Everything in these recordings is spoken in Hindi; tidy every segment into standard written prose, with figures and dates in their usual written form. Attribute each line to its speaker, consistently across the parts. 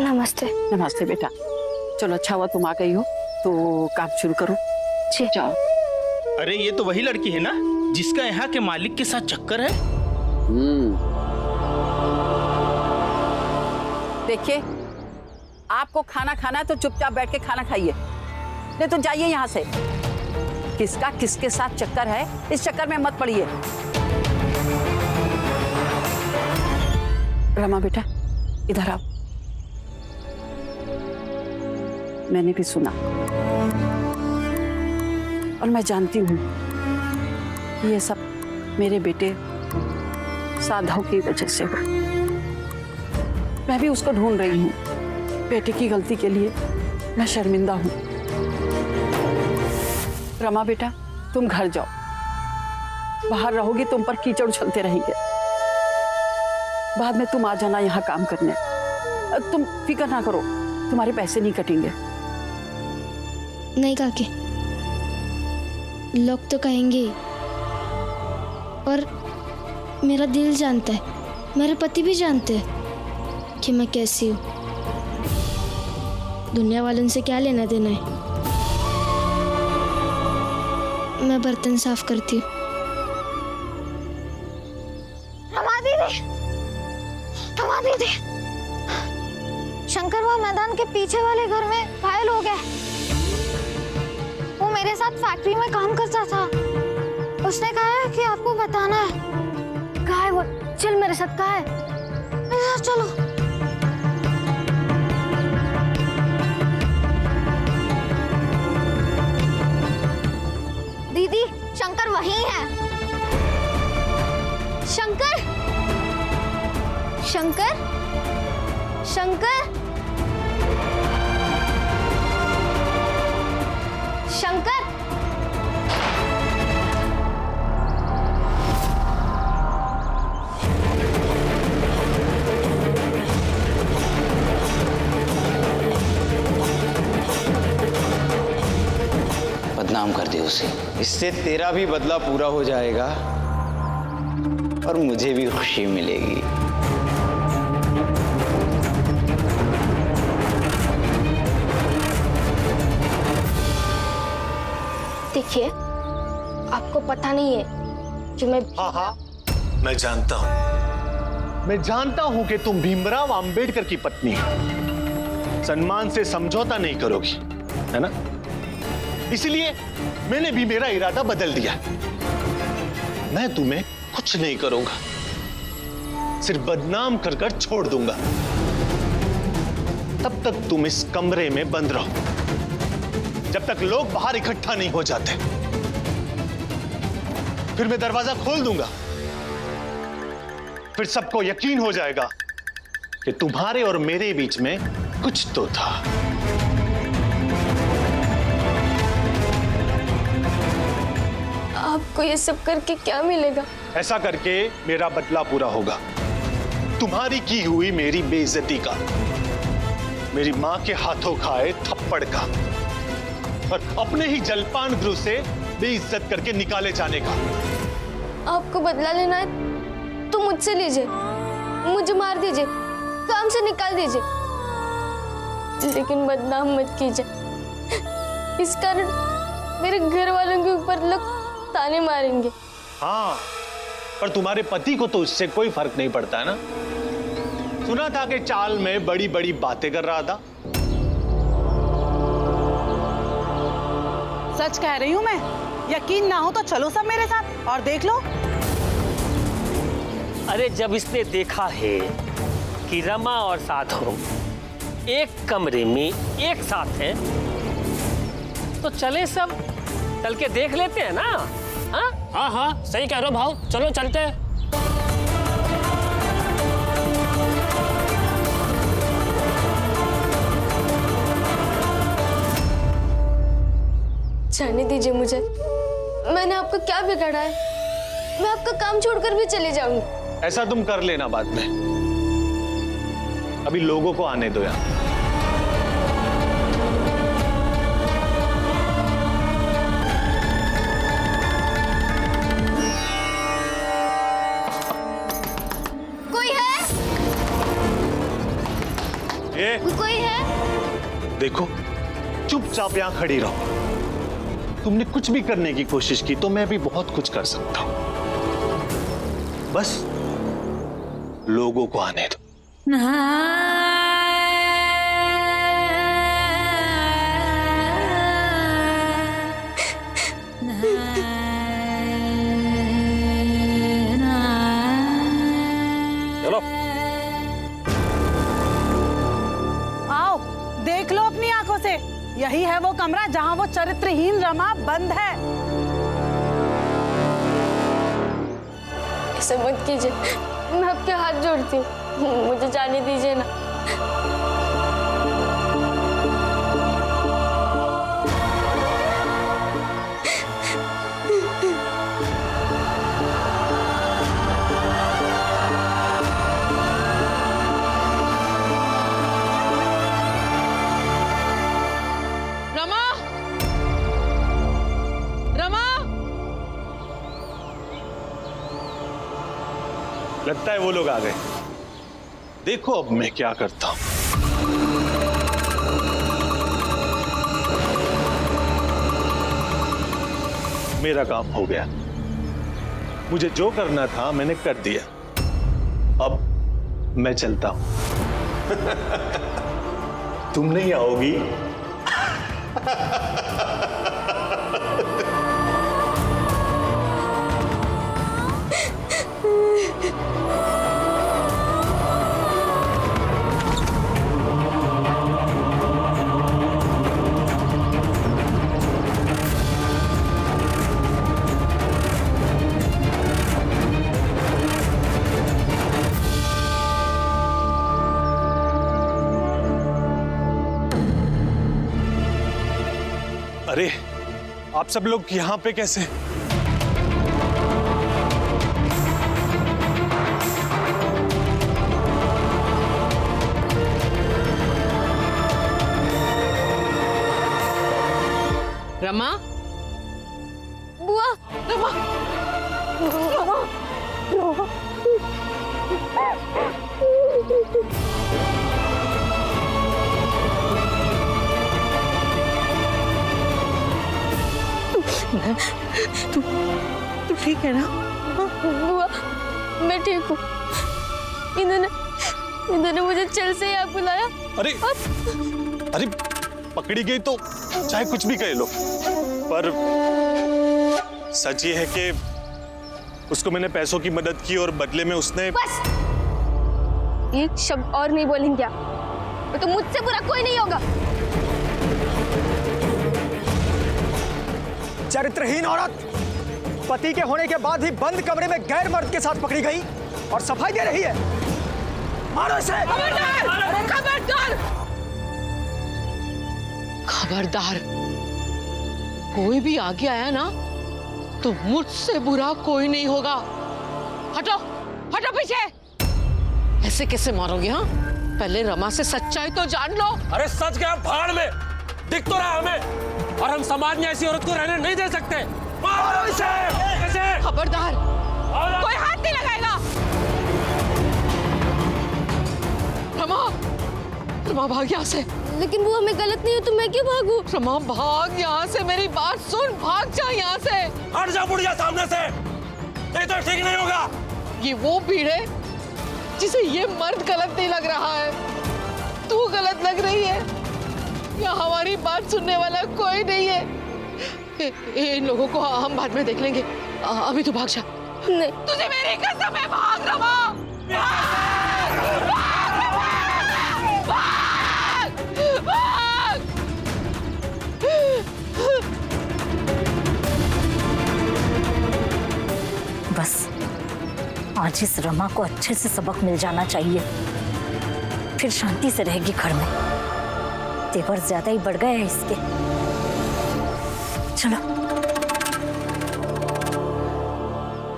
Speaker 1: नमस्ते।
Speaker 2: नमस्ते बेटा। चलो अच्छा हुआ तुम आ गई हो, तो काम शुरू करो।
Speaker 1: जी।
Speaker 2: जाओ।
Speaker 3: अरे ये तो वही लड़की है ना जिसका यहाँ के मालिक के साथ चक्कर है।
Speaker 2: देखिए, आपको खाना खाना है तो चुपचाप बैठ के खाना खाइए, नहीं तो जाइए यहाँ से। किसका किसके साथ चक्कर है, इस चक्कर में मत पड़िए। रमा बेटा इधर आओ। मैंने भी सुना और मैं जानती हूँ कि ये सब मेरे बेटे साधव की वजह से हुआ। मैं भी उसको ढूंढ रही हूँ। बेटे की गलती के लिए मैं शर्मिंदा हूँ। रमा बेटा तुम घर जाओ, बाहर रहोगी तुम पर कीचड़ उछलते रहेंगे। बाद में तुम आ जाना यहाँ काम करने। तुम फिक्र ना करो, तुम्हारे पैसे नहीं कटेंगे।
Speaker 1: नहीं काकी, लोग तो कहेंगे ही, पर मेरा दिल जानता है, मेरे पति भी जानते हैं कि मैं कैसी हूँ। दुनिया वालों से क्या लेना देना है। मैं बर्तन साफ करती हूँ।
Speaker 4: रमा दीदी, शंकर वो मैदान के पीछे वाले घर में घायल हो गया। वो मेरे साथ फैक्ट्री में काम करता था। उसने कहा है कि आपको बताना है। कहा है वो? चल मेरे साथ। कहा है? चलो। दीदी शंकर वहीं है। शंकर, शंकर, शंकर, शंकर।
Speaker 5: बदनाम कर दे उसे, इससे तेरा भी बदला पूरा हो जाएगा और मुझे भी खुशी मिलेगी।
Speaker 1: देखिए, आपको पता नहीं है कि मैं
Speaker 6: हाँ, मैं जानता हूँ। मैं जानता हूँ कि तुम भीमराव अंबेडकर की पत्नी हो। सम्मान से समझौता नहीं करोगी, है ना? इसलिए मैंने भी मेरा इरादा बदल दिया। मैं तुम्हें कुछ नहीं करूंगा, सिर्फ बदनाम कर कर छोड़ दूंगा। तब तक तुम इस कमरे में बंद रहो, जब तक लोग बाहर इकट्ठा नहीं हो जाते। फिर मैं दरवाजा खोल दूंगा। फिर सबको यकीन हो जाएगा कि तुम्हारे और मेरे बीच में कुछ तो था।
Speaker 1: आपको ये सब करके क्या मिलेगा?
Speaker 6: ऐसा करके मेरा बदला पूरा होगा, तुम्हारी की हुई मेरी बेइज्जती का, मेरी मां के हाथों खाए थप्पड़ का, और अपने ही जलपान गृह से बेइज्जत करके निकाले जाने का।
Speaker 1: आपको बदला लेना है तो मुझसे लीजिए, मुझे मार दीजिए, काम से निकाल दीजिए, लेकिन बदनाम मत कीजिए। इस कारण मेरे घर वालों के ऊपर लोग ताने मारेंगे।
Speaker 6: हाँ, पर तुम्हारे पति को तो इससे कोई फर्क नहीं पड़ता है ना? सुना था कि चाल में बड़ी बड़ी बातें कर रहा था।
Speaker 7: सच कह रही हूँ मैं। यकीन ना हो तो चलो सब मेरे साथ और देख लो।
Speaker 8: अरे जब इसने देखा है कि रमा और साधव एक कमरे में एक साथ हैं, तो चले सब चल के देख लेते हैं ना। हाँ
Speaker 9: हाँ हाँ, सही कह रहे हो भाव, चलो चलते हैं।
Speaker 1: जाने दीजिए मुझे, मैंने आपको क्या बिगाड़ा है? मैं आपका काम छोड़कर भी चली जाऊंगी।
Speaker 6: ऐसा तुम कर लेना बाद में, अभी लोगों को आने दो यार।
Speaker 4: कोई है?
Speaker 6: ये देखो, चुपचाप यहां खड़ी रहो। तुमने कुछ भी करने की कोशिश की तो मैं भी बहुत कुछ कर सकता हूं। बस लोगों को आने दो।
Speaker 9: चलो।
Speaker 7: आओ देख लो अपनी आंखों से, यही है वो कमरा जहां वो चरित्रहीन रमा बंद है।
Speaker 1: ऐसे मत कीजिए, मैं आपके हाथ जोड़ती हूँ, मुझे जाने दीजिए ना।
Speaker 7: रमा, रमा,
Speaker 6: लगता है वो लोग आ गए। देखो अब मैं क्या करता हूं। मेरा काम हो गया, मुझे जो करना था मैंने कर दिया। अब मैं चलता हूं। तुम नहीं आओगी? अरे आप सब लोग यहां पे कैसे?
Speaker 7: रमा,
Speaker 1: बुआ,
Speaker 7: रमा, तू ठीक है ना?
Speaker 1: बुआ, मैं ठीक हूँ। इन्होंने मुझे चल से यहाँ बुलाया।
Speaker 6: अरे अरे पकड़ी गई तो चाहे कुछ भी कह लो, पर सच ये है कि उसको मैंने पैसों की मदद की और बदले में उसने।
Speaker 1: बस एक शब्द और नहीं बोलेंगे आप, तो मुझसे बुरा कोई नहीं होगा।
Speaker 10: चरित्रहीन औरत पति के होने के बाद ही बंद कमरे में गैर मर्द के साथ पकड़ी गई और सफाई दे रही है। मारो इसे!
Speaker 7: खबरदार! खबरदार!
Speaker 11: खबरदार, कोई भी आगे आया ना तो मुझसे बुरा कोई नहीं होगा। हटो, हटो पीछे। ऐसे कैसे मारोगे? हाँ, पहले रमा से सच्चाई तो जान लो।
Speaker 9: अरे सच गया भाड़ में, दिख तो रहा हमें, और हम समाज में ऐसी औरत को रहने नहीं दे सकते। मारो इसे! कैसे?
Speaker 11: खबरदार, कोई हाथ नहीं लगाएगा। रमा, रमा भाग यहाँ से।
Speaker 1: लेकिन बुआ मैं गलत नहीं हूँ तो मैं क्यों भागूं?
Speaker 11: रमा भाग यहाँ से, मेरी बात सुन, भाग जा यहाँ से।
Speaker 9: हट जा बुढ़िया सामने से, नहीं तो ठीक नहीं होगा।
Speaker 11: ये वो भीड़ है जिसे ये मर्द गलत नहीं लग रहा है, तू गलत लग रही है। यहाँ हमारी बात सुनने वाला कोई नहीं है। इन लोगों को हम बाद में देख लेंगे, अभी तू भाग जा।
Speaker 1: नहीं,
Speaker 11: तुझे मेरी कसम है, भाग रमा, भाग, भाग, भाग, भाग।
Speaker 12: बस आज इस रमा को अच्छे से सबक मिल जाना चाहिए, फिर शांति से रहेगी घर में। तेवर ज्यादा ही बढ़ गए हैं इसके। चलो,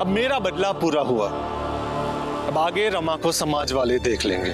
Speaker 6: अब मेरा बदला पूरा हुआ, अब आगे रमा को समाज वाले देख लेंगे।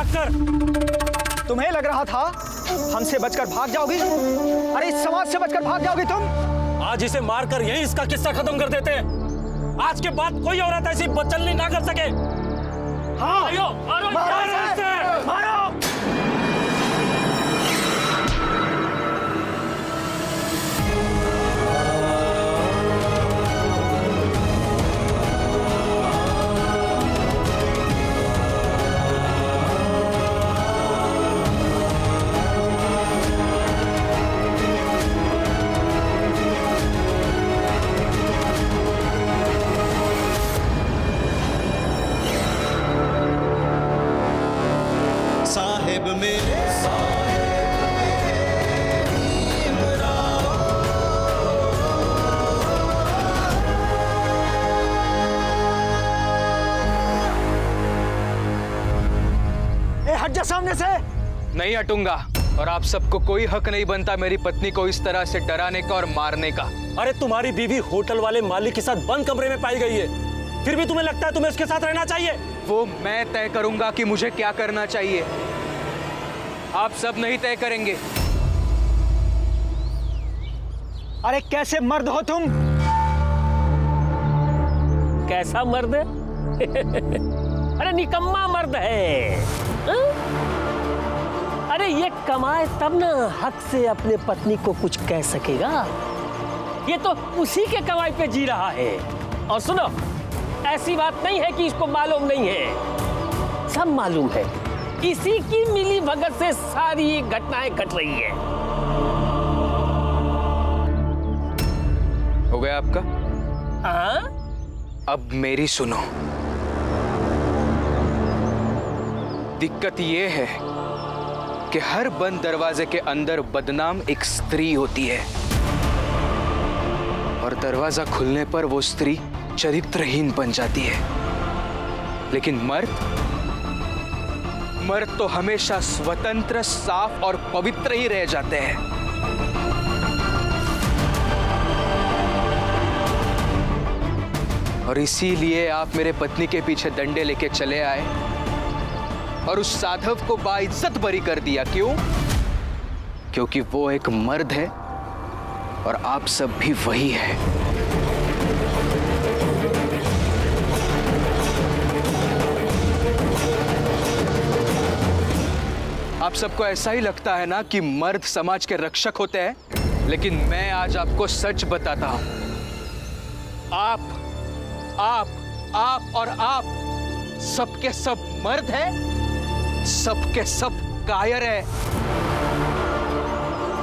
Speaker 9: चक्कर।
Speaker 10: तुम्हें लग रहा था हमसे बचकर भाग जाओगी? अरे इस समाज से बचकर भाग जाओगी तुम?
Speaker 9: आज इसे मारकर यही इसका किस्सा खत्म कर देते हैं। आज के बाद कोई औरत ऐसी बदचलनी ना कर सके। हाँ,
Speaker 10: मारो।
Speaker 13: साहेब मेरे
Speaker 10: हट जा सामने से।
Speaker 14: नहीं हटूंगा, और आप सबको कोई हक नहीं बनता मेरी पत्नी को इस तरह से डराने का और मारने का।
Speaker 9: अरे तुम्हारी बीवी होटल वाले मालिक के साथ बंद कमरे में पाई गई है, फिर भी तुम्हें लगता है तुम्हें उसके साथ रहना चाहिए?
Speaker 14: वो मैं तय करूंगा कि मुझे क्या करना चाहिए, आप सब नहीं तय करेंगे।
Speaker 10: अरे कैसे मर्द हो तुम?
Speaker 8: कैसा मर्द? अरे निकम्मा मर्द है। अरे ये कमाए तब ना हक से अपने पत्नी को कुछ कह सकेगा। ये तो उसी के कमाई पे जी रहा है। और सुनो, ऐसी बात नहीं है कि इसको मालूम नहीं है, सब मालूम है। इसी की मिली भगत से सारी घटनाएं घट रही है।
Speaker 14: हो गया आपका?
Speaker 8: हाँ?
Speaker 14: अब मेरी सुनो। दिक्कत ये है कि हर बंद दरवाजे के अंदर बदनाम एक स्त्री होती है, और दरवाजा खुलने पर वो स्त्री चरित्रहीन बन जाती है। लेकिन मर्द तो हमेशा स्वतंत्र, साफ और पवित्र ही रह जाते हैं। और इसीलिए आप मेरे पत्नी के पीछे डंडे लेके चले आए और उस साधव को बाइज्जत बरी कर दिया। क्यों? क्योंकि वो एक मर्द है और आप सब भी वही है। आप सबको ऐसा ही लगता है ना कि मर्द समाज के रक्षक होते हैं, लेकिन मैं आज आपको सच बताता हूं। आप और आप सबके सब मर्द हैं, सबके सब कायर हैं,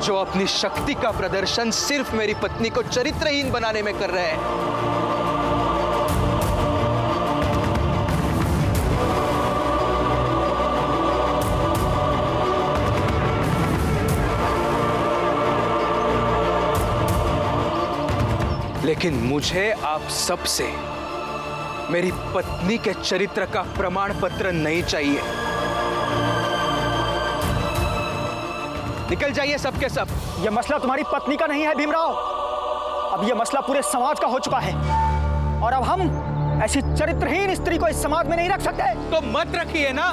Speaker 14: जो अपनी शक्ति का प्रदर्शन सिर्फ मेरी पत्नी को चरित्रहीन बनाने में कर रहे हैं। लेकिन मुझे आप सबसे मेरी पत्नी के चरित्र का प्रमाण पत्र नहीं चाहिए। निकल जाइए सबके सब।
Speaker 10: यह मसला तुम्हारी पत्नी का नहीं है भीमराव, अब यह मसला पूरे समाज का हो चुका है, और अब हम ऐसी चरित्रहीन स्त्री को इस समाज में नहीं रख सकते।
Speaker 14: तो मत रखिए ना,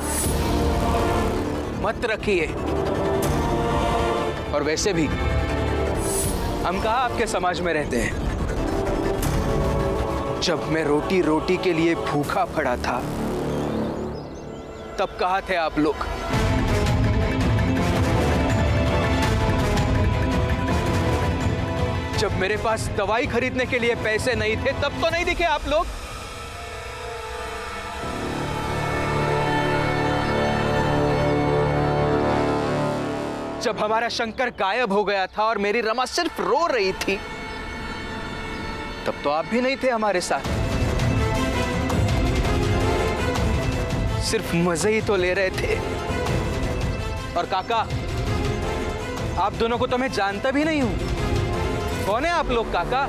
Speaker 14: मत रखिए। और वैसे भी हम कहाँ आपके समाज में रहते हैं? जब मैं रोटी के लिए भूखा पड़ा था, तब कहाँ थे आप लोग? जब मेरे पास दवाई खरीदने के लिए पैसे नहीं थे, तब तो नहीं दिखे आप लोग? जब हमारा शंकर गायब हो गया था और मेरी रमा सिर्फ रो रही थी, तब तो आप भी नहीं थे हमारे साथ। सिर्फ मजे ही तो ले रहे थे। और काका, आप दोनों को तो मैं जानता भी नहीं हूं। कौन है आप लोग काका?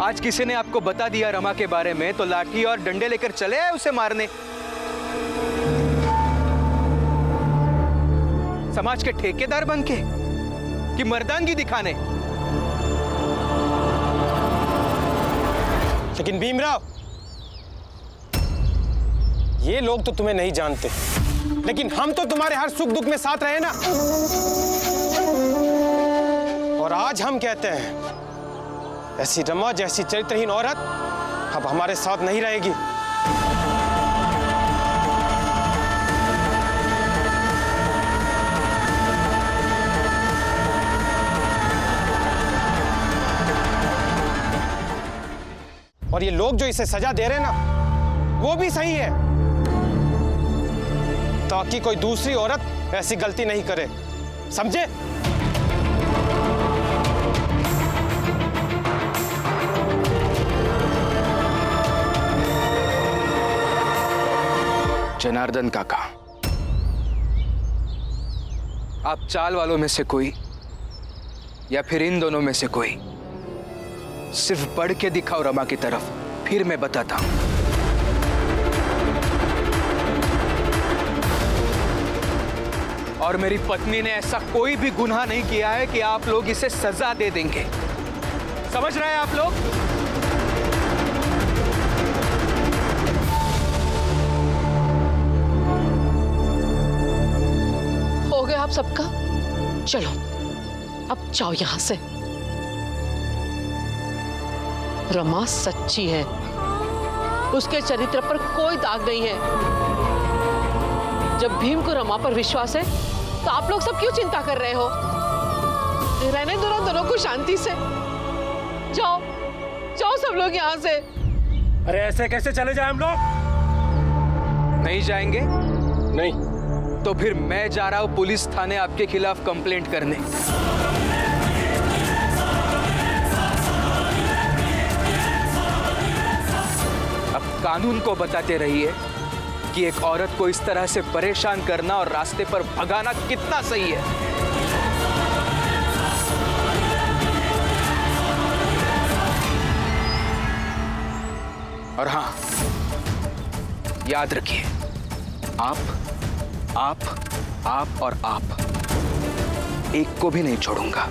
Speaker 14: आज किसी ने आपको बता दिया रमा के बारे में तो लाठी और डंडे लेकर चले आए उसे मारने। समाज के ठेकेदार बनके कि मर्दानगी दिखाने?
Speaker 9: लेकिन भीमराव, ये लोग तो तुम्हें नहीं जानते।
Speaker 10: लेकिन हम तो तुम्हारे हर सुख दुख में साथ रहे ना। और आज हम कहते हैं ऐसी रमा जैसी चरित्रहीन औरत अब हमारे साथ नहीं रहेगी। और ये लोग जो इसे सजा दे रहे हैं ना, वो भी सही है, ताकि कोई दूसरी औरत ऐसी गलती नहीं करे, समझे?
Speaker 14: जनार्दन काका, आप चाल वालों में से कोई या फिर इन दोनों में से कोई सिर्फ बढ़ के दिखाओ रमा की तरफ, फिर मैं बताता हूं। और मेरी पत्नी ने ऐसा कोई भी गुनाह नहीं किया है कि आप लोग इसे सजा दे देंगे। समझ रहे हैं आप लोग?
Speaker 11: हो गया आप सबका? चलो अब जाओ यहां से। रमा सच्ची है, उसके चरित्र पर कोई दाग नहीं है। जब भीम को रमा पर विश्वास है तो आप लोग सब क्यों चिंता कर रहे हो? रहने दो ना दोनों को शांति से। जाओ जाओ सब लोग यहाँ से।
Speaker 9: अरे ऐसे कैसे चले जाए हम लोग?
Speaker 14: नहीं जाएंगे?
Speaker 9: नहीं।
Speaker 14: तो फिर मैं जा रहा हूं पुलिस थाने आपके खिलाफ कंप्लेंट करने। अब कानून को बताते रहिए कि एक औरत को इस तरह से परेशान करना और रास्ते पर भगाना कितना सही है। और हां, याद रखिए, आप और आप, एक को भी नहीं छोड़ूंगा।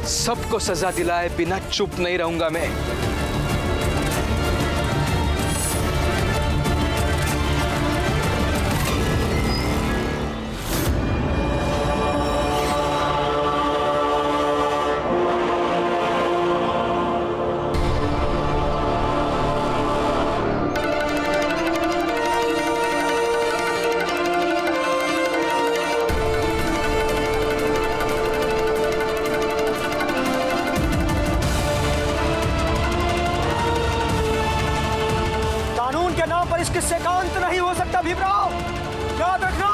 Speaker 14: सबको सजा दिलाए बिना चुप नहीं रहूंगा मैं।
Speaker 10: कानून के नाम पर इस किस्से का अंत नहीं हो सकता भीमराव, याद रखना।